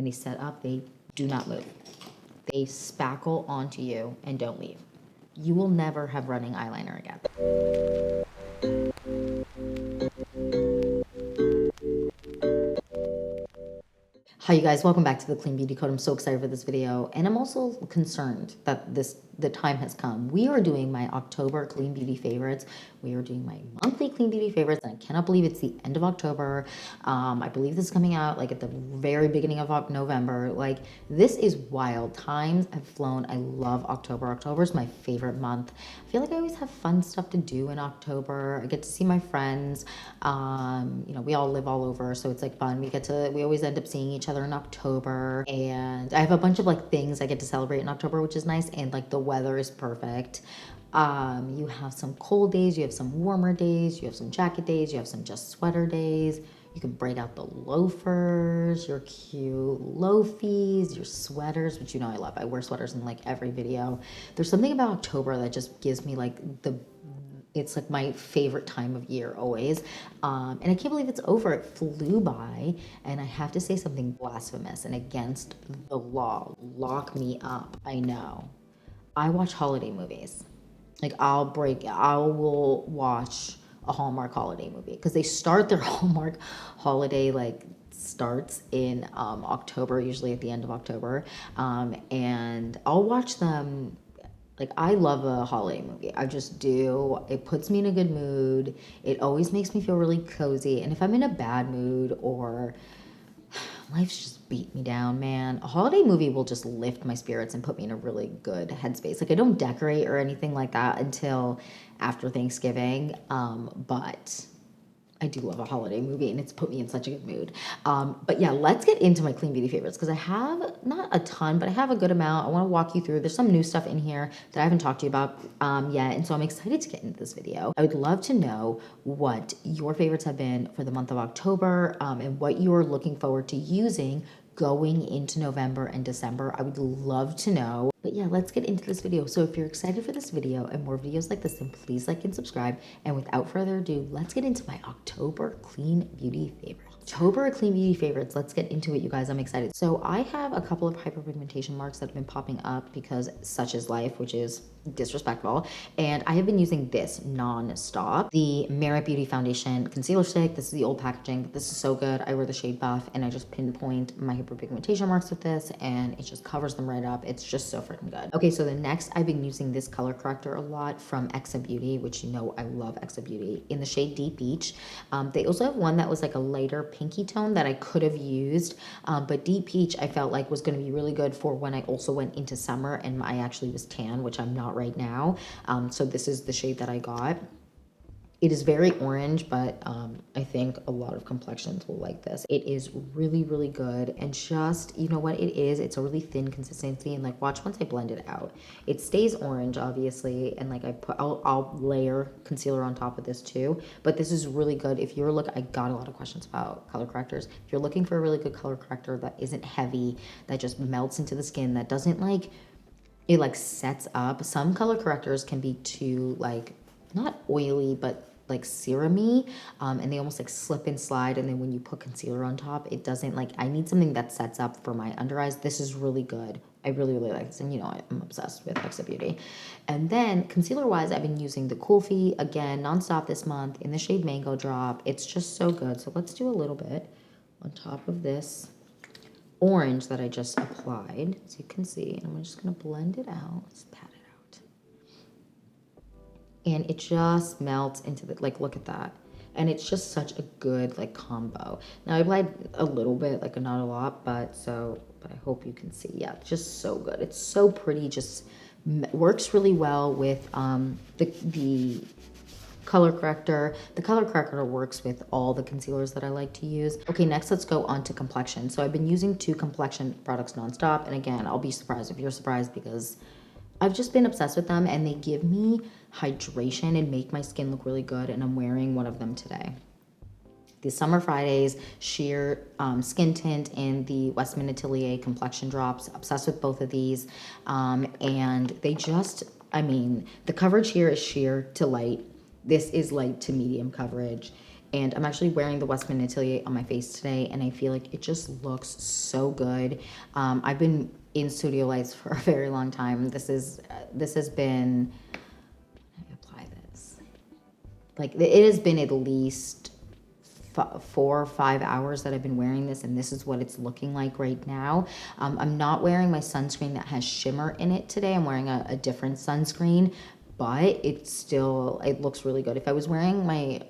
when they set up, they do not move. They spackle onto you and don't leave. You will never have running eyeliner again. Hi you guys, welcome back to the Clean Beauty Code. I'm so excited for this video, and I'm also concerned that the time has come. We are doing my October Clean Beauty favorites. We are doing my monthly Clean Beauty favorites, and I cannot believe it's the end of October. I believe this is coming out like at the very beginning of November. Like, this is wild. Times have flown. I love October. October is my favorite month. I feel like I always have fun stuff to do in October. I get to see my friends. You know, we all live all over, so it's like fun. We always end up seeing each other in October, and I have a bunch of like things I get to celebrate in October, which is nice, and like the weather is perfect. You have some cold days, you have some warmer days, you have some jacket days, you have some just sweater days. You can break out the loafers, your cute loafies, your sweaters, which you know I love. I wear sweaters in like every video. There's something about October that just gives me like it's like my favorite time of year always. And I can't believe it's over. It flew by, and I have to say something blasphemous and against the law. Lock me up. I know. I watch holiday movies. Like, I will watch a Hallmark holiday movie because they start their Hallmark holiday like starts in October, usually at the end of October. And I'll watch them. Like, I love a holiday movie. I just do. It puts me in a good mood. It always makes me feel really cozy. And if I'm in a bad mood or life's just beat me down, man, a holiday movie will just lift my spirits and put me in a really good headspace. Like, I don't decorate or anything like that until after Thanksgiving, but I do love a holiday movie, and it's put me in such a good mood. But yeah, let's get into my Clean Beauty favorites, because I have not a ton, but I have a good amount. I want to walk you through. There's some new stuff in here that I haven't talked to you about yet, and so I'm excited to get into this video. I would love to know what your favorites have been for the month of October, and what you are looking forward to using going into November and December. I would love to know. But yeah, let's get into this video. So if you're excited for this video and more videos like this, then please like and subscribe. And without further ado, let's get into my October Clean Beauty favorites. October Clean Beauty favorites. Let's get into it, you guys. I'm excited. So I have a couple of hyperpigmentation marks that have been popping up because such is life, which is disrespectful. And I have been using this non-stop. The Merit Beauty Foundation Concealer Stick. This is the old packaging, but this is so good. I wear the shade Buff, and I just pinpoint my hyperpigmentation marks with this, and it just covers them right up. It's just so freaking good. Okay, so the next, I've been using this color corrector a lot from Exa Beauty, which you know I love Exa Beauty, in the shade Deep Peach. They also have one that was like a lighter pinky tone that I could have used, but Deep Peach I felt like was going to be really good for when I also went into summer and I actually was tan, which I'm not right now. So this is the shade that I got. It is very orange, but I think a lot of complexions will like this. It is really, really good. And just, you know what it is? It's a really thin consistency. And like, watch once I blend it out. It stays orange, obviously. And like, I'll layer concealer on top of this too. But this is really good. If you're looking, I got a lot of questions about color correctors. If you're looking for a really good color corrector that isn't heavy, that just melts into the skin, that doesn't like, it like sets up. Some color correctors can be too like, not oily, but like serum-y, and they almost like slip and slide, and then when you put concealer on top, it doesn't like, I need something that sets up for my under eyes. This is really good. I really, really like this, and you know I'm obsessed with Exa Beauty. And then concealer-wise, I've been using the Coolfy, again, nonstop this month, in the shade Mango Drop. It's just so good. So let's do a little bit on top of this orange that I just applied, so you can see, and I'm just gonna blend it out. Let's pat it out. And it just melts into the, like, look at that. And it's just such a good like combo. Now I applied a little bit, like not a lot, but I hope you can see. Yeah, just so good. It's so pretty, just works really well with the color corrector. The color corrector works with all the concealers that I like to use. Okay, next let's go on to Complexion. So I've been using 2 Complexion products nonstop, and again, I'll be surprised if you're surprised because I've just been obsessed with them, and they give me hydration and make my skin look really good, and I'm wearing one of them today. The Summer Fridays Sheer Skin Tint and the Westman Atelier Complexion Drops. Obsessed with both of these. And they just, I mean, the coverage here is sheer to light. This is light to medium coverage. And I'm actually wearing the Westman Atelier on my face today, and I feel like it just looks so good. I've been in studio lights for a very long time. This has been, how do I apply this? Like, it has been at least 4 or 5 hours that I've been wearing this, and this is what it's looking like right now. I'm not wearing my sunscreen that has shimmer in it today. I'm wearing a different sunscreen, but it looks really good. If I was wearing my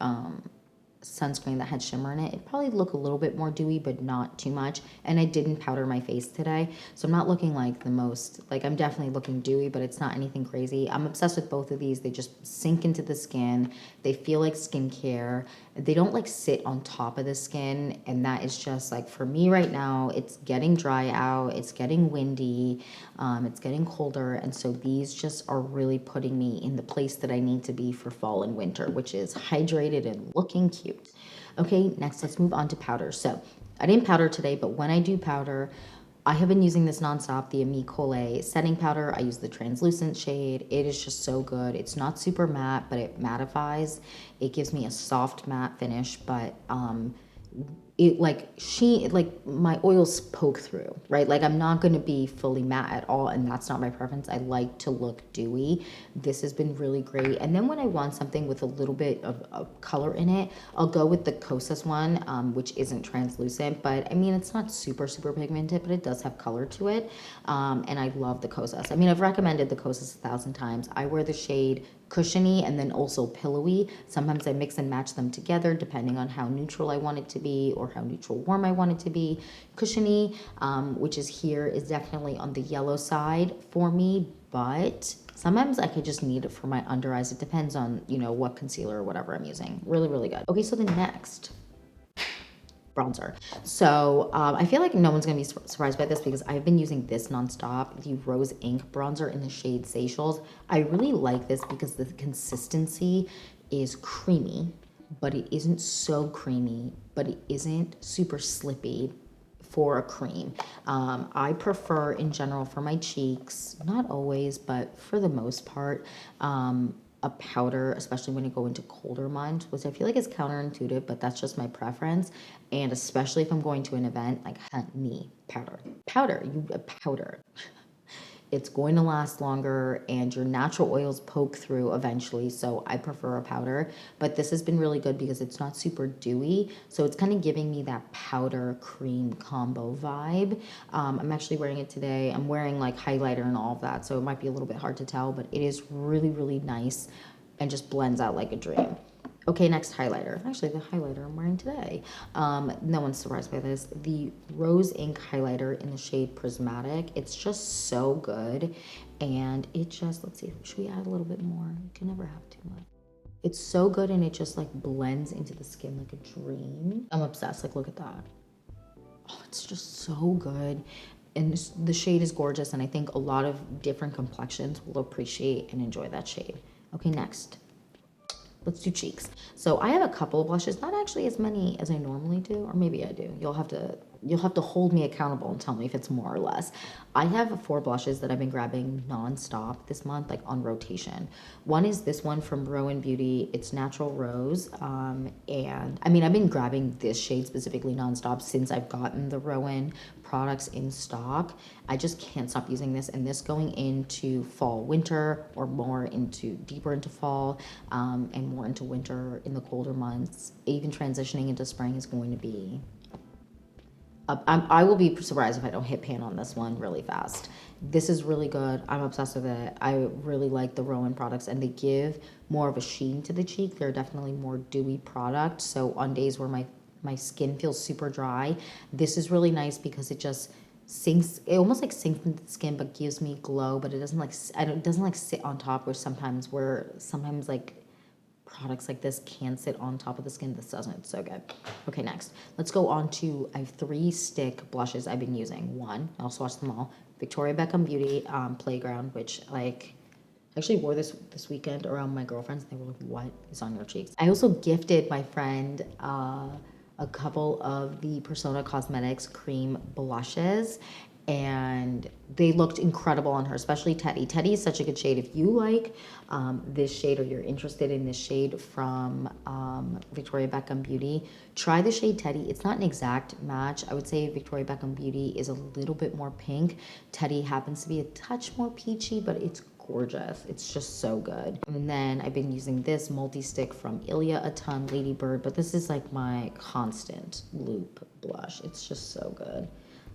sunscreen that had shimmer in it, it'd probably look a little bit more dewy, but not too much. And I didn't powder my face today, so I'm not looking like the most, like, I'm definitely looking dewy, but it's not anything crazy. I'm obsessed with both of these. They just sink into the skin. They feel like skincare. They don't like sit on top of the skin, and that is just like, for me right now, it's getting dry out, it's getting windy, it's getting colder, and so these just are really putting me in the place that I need to be for fall and winter, which is hydrated and looking cute. Okay, next let's move on to powder. So I didn't powder today, but when I do powder, I have been using this nonstop, the Ami Colé setting powder. I use the translucent shade. It is just so good. It's not super matte, but it mattifies. It gives me a soft matte finish, but it like my oils poke through, right? Like, I'm not going to be fully matte at all, and that's not my preference. I like to look dewy. This has been really great. And then when I want something with a little bit of color in it, I'll go with the Kosas one, which isn't translucent, but I mean, it's not super pigmented, but it does have color to it. And I love the Kosas. I mean, I've recommended the Kosas 1,000 times. I wear the shade cushiony and then also pillowy. Sometimes I mix and match them together depending on how neutral I want it to be or how neutral warm I want it to be. Cushiony, which is here, is definitely on the yellow side for me, but sometimes I could just need it for my under eyes. It depends on, you know, what concealer or whatever I'm using. Really good. Okay, so the next bronzer. So I feel like no one's gonna be surprised by this because I've been using this nonstop, the Rose Ink bronzer in the shade Seychelles. I really like this because the consistency is creamy, but it isn't so creamy, but it isn't super slippy for a cream. I prefer in general for my cheeks, not always, but for the most part, a powder, especially when you go into colder months, which I feel like is counterintuitive, but that's just my preference. And especially if I'm going to an event, like, honey, powder. Powder. It's going to last longer and your natural oils poke through eventually, so I prefer a powder. But this has been really good because it's not super dewy, so it's kind of giving me that powder cream combo vibe. I'm actually wearing it today. I'm wearing like highlighter and all of that, so it might be a little bit hard to tell, but it is really nice and just blends out like a dream. Okay, next highlighter. Actually, the highlighter I'm wearing today. No one's surprised by this. The Rose Ink highlighter in the shade Prismatic. It's just so good. And it just, let's see, should we add a little bit more? You can never have too much. It's so good and it just like blends into the skin like a dream. I'm obsessed, like, look at that. Oh, it's just so good. And the shade is gorgeous, and I think a lot of different complexions will appreciate and enjoy that shade. Okay, next. Let's do cheeks. So I have a couple of blushes, not actually as many as I normally do, or maybe I do. You'll have to hold me accountable and tell me if it's more or less. I have 4 blushes that I've been grabbing nonstop this month, like on rotation. One is this one from Rowan Beauty. It's Natural Rose. And I mean, I've been grabbing this shade specifically nonstop since I've gotten the Rowan products in stock. I just can't stop using this, and this going into fall, winter, or more into deeper into fall, and more into winter in the colder months. Even transitioning into spring is going to be I will be surprised if I don't hit pan on this one really fast. This is really good. I'm obsessed with it. I really like the Rowan products, and they give more of a sheen to the cheek. They're definitely more dewy product. So on days where my skin feels super dry, this is really nice because it just sinks. It almost like sinks into the skin, but gives me glow. But it doesn't like it doesn't like sit on top. Where sometimes like products like this can sit on top of the skin. This doesn't. It's so good. Okay, next. Let's go on to, I have 3 stick blushes I've been using. One, I'll swatch them all. Victoria Beckham Beauty Playground, which like I actually wore this weekend around my girlfriends. They were like, what is on your cheeks? I also gifted my friend a couple of the Persona Cosmetics cream blushes, and they looked incredible on her, especially Teddy. Teddy is such a good shade. If you like this shade, or you're interested in this shade from Victoria Beckham Beauty, try the shade Teddy. It's not an exact match. I would say Victoria Beckham Beauty is a little bit more pink. Teddy happens to be a touch more peachy, but it's gorgeous. It's just so good. And then I've been using this multi-stick from Ilia a ton, Ladybird, but this is like my constant loop blush. It's just so good.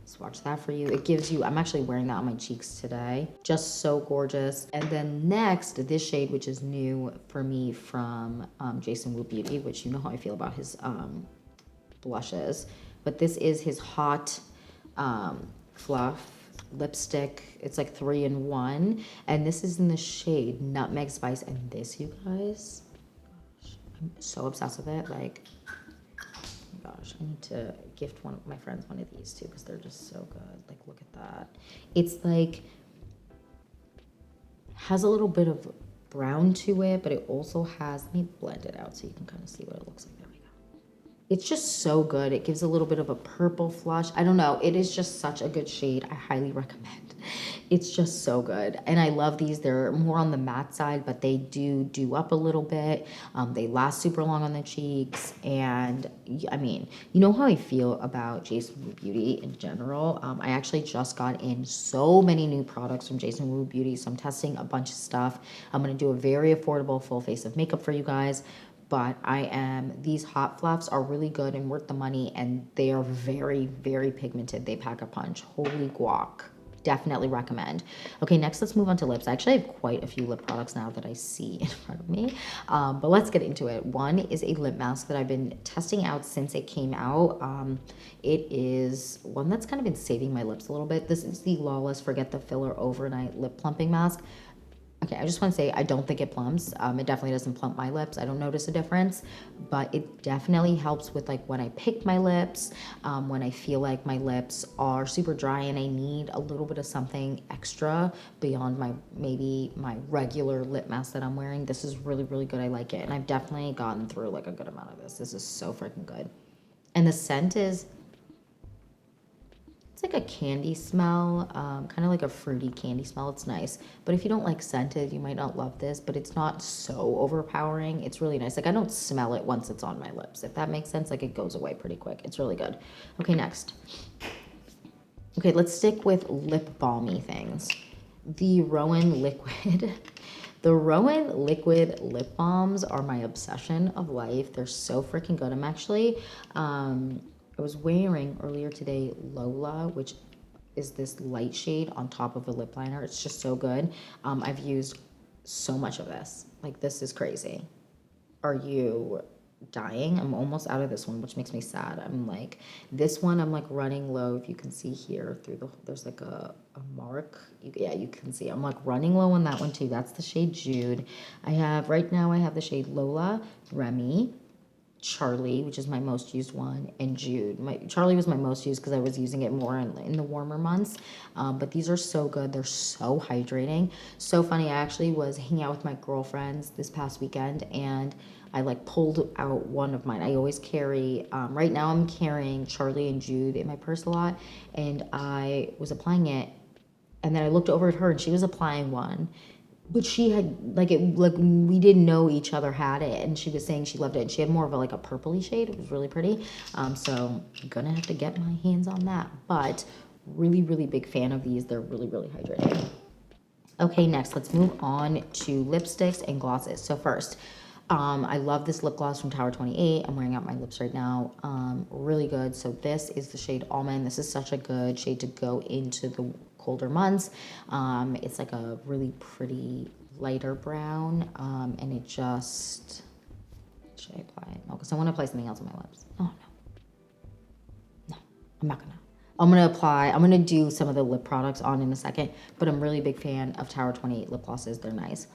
Swatch that for you. It gives you, I'm actually wearing that on my cheeks today. Just so gorgeous. And then next, this shade, which is new for me from Jason Wu Beauty, which you know how I feel about his blushes. But this is his Hot Fluff lipstick. It's like 3-in-1. And this is in the shade Nutmeg Spice. And this, you guys, gosh, I'm so obsessed with it. Like, gosh, I need to gift one of my friends one of these too, because they're just so good. Like, look at that. It's like, has a little bit of brown to it, but it also has, let me blend it out so you can kind of see what it looks like. There we go. It's just so good. It gives a little bit of a purple flush. I don't know. It is just such a good shade. I highly recommend. It's just so good. And I love these. They're more on the matte side, but they do up a little bit. They last super long on the cheeks. And I mean, you know how I feel about Jason Wu Beauty in general. I actually just got in so many new products from Jason Wu Beauty. So I'm testing a bunch of stuff. I'm going to do a very affordable full face of makeup for you guys. But these Hot Fluffs are really good and worth the money. And they are very, very pigmented. They pack a punch. Holy guac. Definitely recommend. Okay, next let's move on to lips. I actually have quite a few lip products now that I see in front of me, but let's get into it. One is a lip mask that I've been testing out since it came out. It is one that's kind of been saving my lips a little bit. This is the Lawless Forget the Filler Overnight Lip Plumping Mask. Okay, I just want to say I don't think it plumps. It definitely doesn't plump my lips. I don't notice a difference, but it definitely helps with like when I pick my lips, when I feel like my lips are super dry and I need a little bit of something extra beyond maybe my regular lip mask that I'm wearing. This is really, really good. I like it. And I've definitely gotten through like a good amount of this. This is so freaking good. And the scent is, it's like a candy smell, kind of like a fruity candy smell. It's nice. But if you don't like scented, you might not love this, but it's not so overpowering. It's really nice. Like, I don't smell it once it's on my lips. If that makes sense, like it goes away pretty quick. It's really good. Okay, next. Okay, let's stick with lip balmy things. The Rowan Liquid. The Rowan Liquid lip balms are my obsession of life. They're so freaking good. I'm actually, I was wearing earlier today Lola, which is this light shade on top of a lip liner. It's just so good. I've used so much of this. Like, this is crazy. Are you dying? I'm almost out of this one, which makes me sad. I'm like, this one, I'm like running low. If you can see here through there's like a mark. Yeah, you can see. I'm like running low on that one too. That's the shade Jude. Right now I have the shade Lola, Remy, Charlie, which is my most used one, and Jude. Charlie was my most used because I was using it more in the warmer months. But these are so good. They're so hydrating. So funny. I actually was hanging out with my girlfriends this past weekend, and I like pulled out one of mine. I always carry, right now I'm carrying Charlie and Jude in my purse a lot, and I was applying it, and then I looked over at her, and she was applying one. But she had, like, we didn't know each other had it, and she was saying she loved it, and she had more of a purpley shade. It was really pretty. So I'm gonna have to get my hands on that. But really, really big fan of these. They're really, really hydrating. Okay, next, let's move on to lipsticks and glosses. So first, I love this lip gloss from Tower 28. I'm wearing out my lips right now. Really good. So this is the shade Almond. This is such a good shade to go into the colder months. It's like a really pretty lighter brown, and it just, should I apply it? No, because I want to apply something else on my lips. Oh, no, I'm not gonna. I'm gonna do some of the lip products on in a second, but I'm really big fan of Tower 28 lip glosses. They're nice.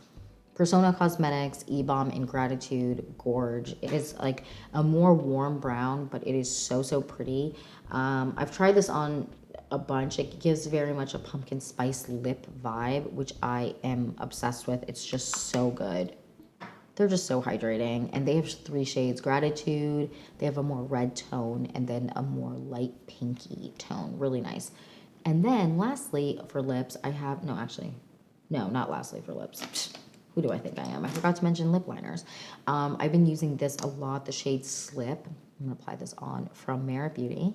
Persona Cosmetics E-Balm in Gratitude Gorge. It is like a more warm brown, but it is so, so pretty. I've tried this on a bunch. It gives very much a pumpkin spice lip vibe, which I am obsessed with. It's just so good. They're just so hydrating. And they have 3 shades. Gratitude, they have a more red tone, and then a more light pinky tone. Really nice. And then lastly for lips, I have, no, actually, no, not lastly for lips. Who do I think I am? I forgot to mention lip liners. I've been using this a lot, the shade Slip. I'm gonna apply this on from Merit Beauty.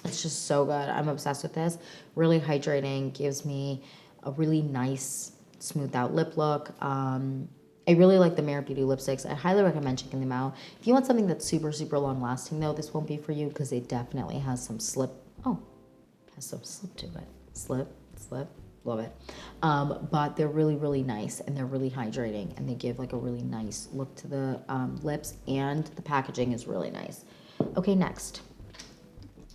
It's just so good. I'm obsessed with this. Really hydrating, gives me a really nice smoothed out lip look. I really like the Merit Beauty lipsticks. I highly recommend checking them out. If you want something that's super, super long lasting though, this won't be for you because it definitely has some slip. Oh, has some slip to it. Slip, slip, love it. But they're really, really nice and they're really hydrating and they give like a really nice look to the lips and the packaging is really nice. Okay, next.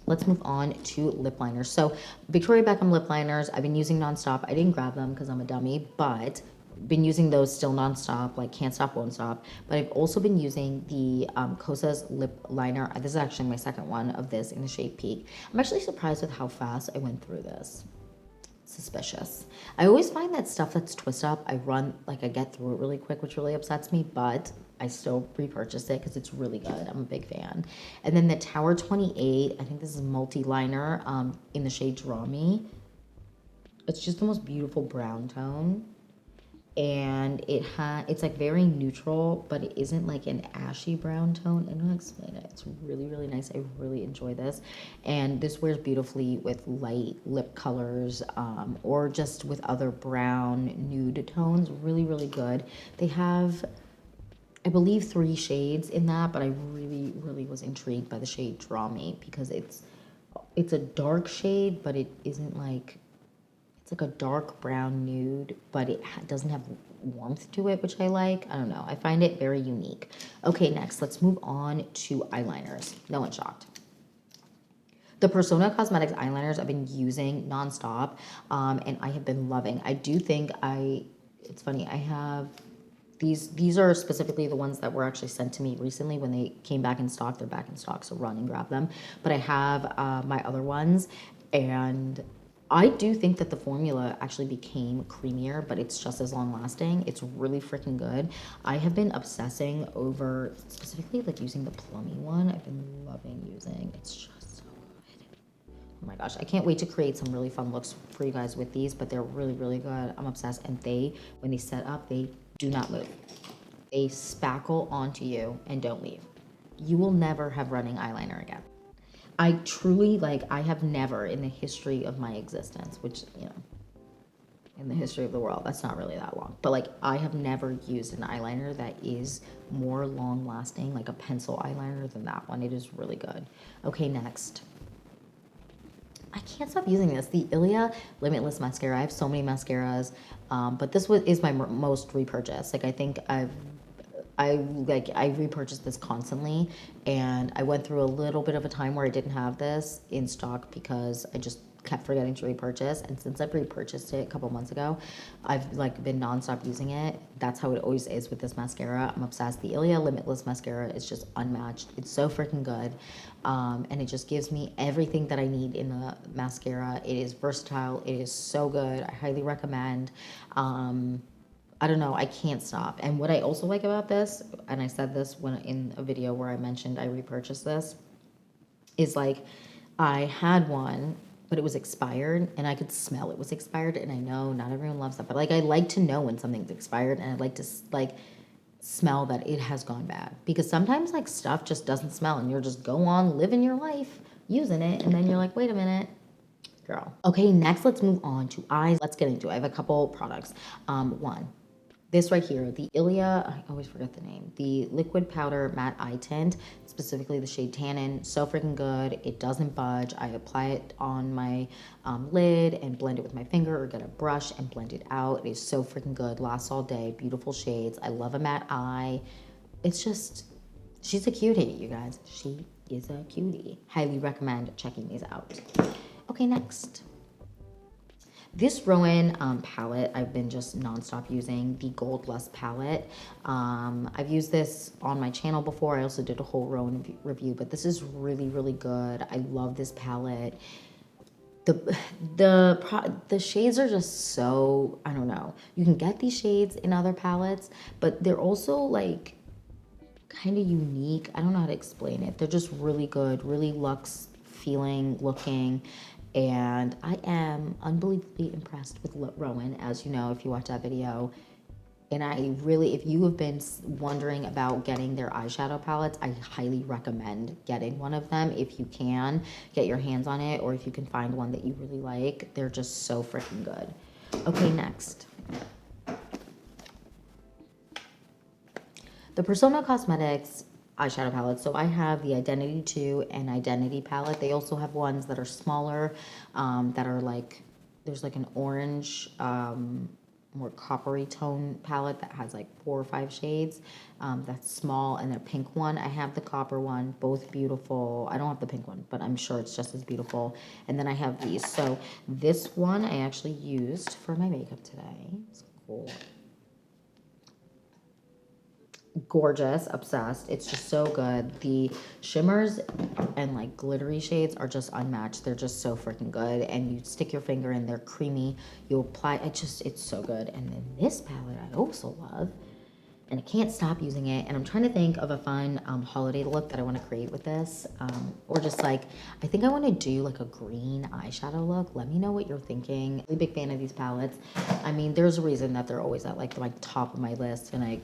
Let's move on to lip liners. So Victoria Beckham lip liners, I've been using nonstop. I didn't grab them because I'm a dummy, but been using those still nonstop, like can't stop, won't stop. But I've also been using the Kosas lip liner. This is actually my second one of this in the shade Peak. I'm actually surprised with how fast I went through this. Suspicious. I always find that stuff that's twist up, I get through it really quick, which really upsets me, but I still repurchase it because it's really good. I'm a big fan. And then the Tower 28, I think this is multi-liner in the shade Draw Me. It's just the most beautiful brown tone. And it's like very neutral, but it isn't like an ashy brown tone. I don't know how to explain it. It's really, really nice. I really enjoy this. And this wears beautifully with light lip colors or just with other brown nude tones. Really, really good. They have, I believe, 3 shades in that, but I really, really was intrigued by the shade Draw Me because it's a dark shade, but it isn't like, it's like a dark brown nude, but it doesn't have warmth to it, which I like. I don't know. I find it very unique. Okay, next, let's move on to eyeliners. No one's shocked. The Persona Cosmetics eyeliners I've been using nonstop, and I have been loving. I do think it's funny, I have these are specifically the ones that were actually sent to me recently when they came back in stock. They're back in stock, so run and grab them. But I have my other ones, and I do think that the formula actually became creamier, but it's just as long lasting. It's really freaking good. I have been obsessing over specifically like using the plummy one. I've been loving using. It's just so good. Oh my gosh, I can't wait to create some really fun looks for you guys with these, but they're really, really good. I'm obsessed. And when they set up, they do not move. They spackle onto you and don't leave. You will never have running eyeliner again. I truly, I have never in the history of my existence, which, in the history of the world, that's not really that long. But, I have never used an eyeliner that is more long-lasting, like a pencil eyeliner than that one. It is really good. Okay, next. I can't stop using this. The Ilia Limitless Mascara. I have so many mascaras, but this is my most repurchased. I think I repurchased this constantly, and I went through a little bit of a time where I didn't have this in stock because I just kept forgetting to repurchase. And since I've repurchased it a couple months ago, I've been nonstop using it. That's how it always is with this mascara. I'm obsessed. The Ilia Limitless Mascara is just unmatched. It's so freaking good, and it just gives me everything that I need in a mascara. It is versatile. It is so good. I highly recommend. I don't know, I can't stop. And what I also like about this, and I said this in a video where I mentioned I repurchased this, is I had one, but it was expired, and I could smell it was expired, and I know not everyone loves that, but I like to know when something's expired, and I like to smell that it has gone bad. Because sometimes stuff just doesn't smell, and you're just go on living your life using it, and then you're like, wait a minute, girl. Okay, next let's move on to eyes. Let's get into it. I have a couple products. One. This right here, the Ilia, I always forget the name, the liquid powder matte eye tint, specifically the shade Tannin. So freaking good. It doesn't budge. I apply it on my lid and blend it with my finger or get a brush and blend it out. It is so freaking good. Lasts all day. Beautiful shades. I love a matte eye. It's just, she's a cutie, you guys. She is a cutie. Highly recommend checking these out. Okay, next. This Rowan palette, I've been just nonstop using, the Gold Lust palette. I've used this on my channel before. I also did a whole Rowan review, but this is really, really good. I love this palette. The shades are just so, I don't know. You can get these shades in other palettes, but they're also kind of unique. I don't know how to explain it. They're just really good, really luxe feeling, looking, and I am unbelievably impressed with Rowan, as you know if you watch that video. And I really, if you have been wondering about getting their eyeshadow palettes, I highly recommend getting one of them if you can get your hands on it, or if you can find one that you really like. They're just so freaking good. Okay, next. The Persona Cosmetics eyeshadow palette. So I have the Identity 2 and Identity palette. They also have ones that are smaller, that are like, there's like an orange, more coppery tone palette that has like 4 or 5 shades. That's small, and a pink one. I have the copper one, both beautiful. I don't have the pink one, but I'm sure it's just as beautiful. And then I have these. So this one I actually used for my makeup today. It's cool. Gorgeous, obsessed. It's just so good. The shimmers and like glittery shades are just unmatched. They're just so freaking good. And you stick your finger in, they're creamy. You apply, it's so good. And then this palette I also love, and I can't stop using it. And I'm trying to think of a fun holiday look that I want to create with this. Or just like, I think I want to do like a green eyeshadow look. Let me know what you're thinking. I'm a big fan of these palettes. I mean, there's a reason that they're always at like the top of my list. And I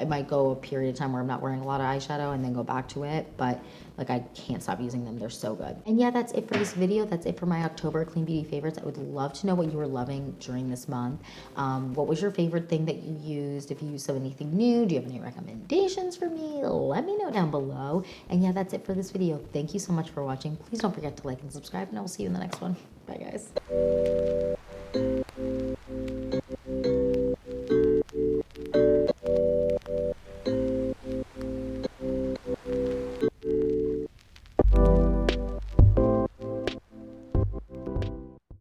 might go a period of time where I'm not wearing a lot of eyeshadow and then go back to it. But like, I can't stop using them. They're so good. And yeah, that's it for this video. That's it for my October Clean Beauty favorites. I would love to know what you were loving during this month. What was your favorite thing that you used? If you used anything new, do you have any recommendations for me? Let me know down below. And yeah, that's it for this video. Thank you so much for watching. Please don't forget to like and subscribe, and I will see you in the next one. Bye, guys.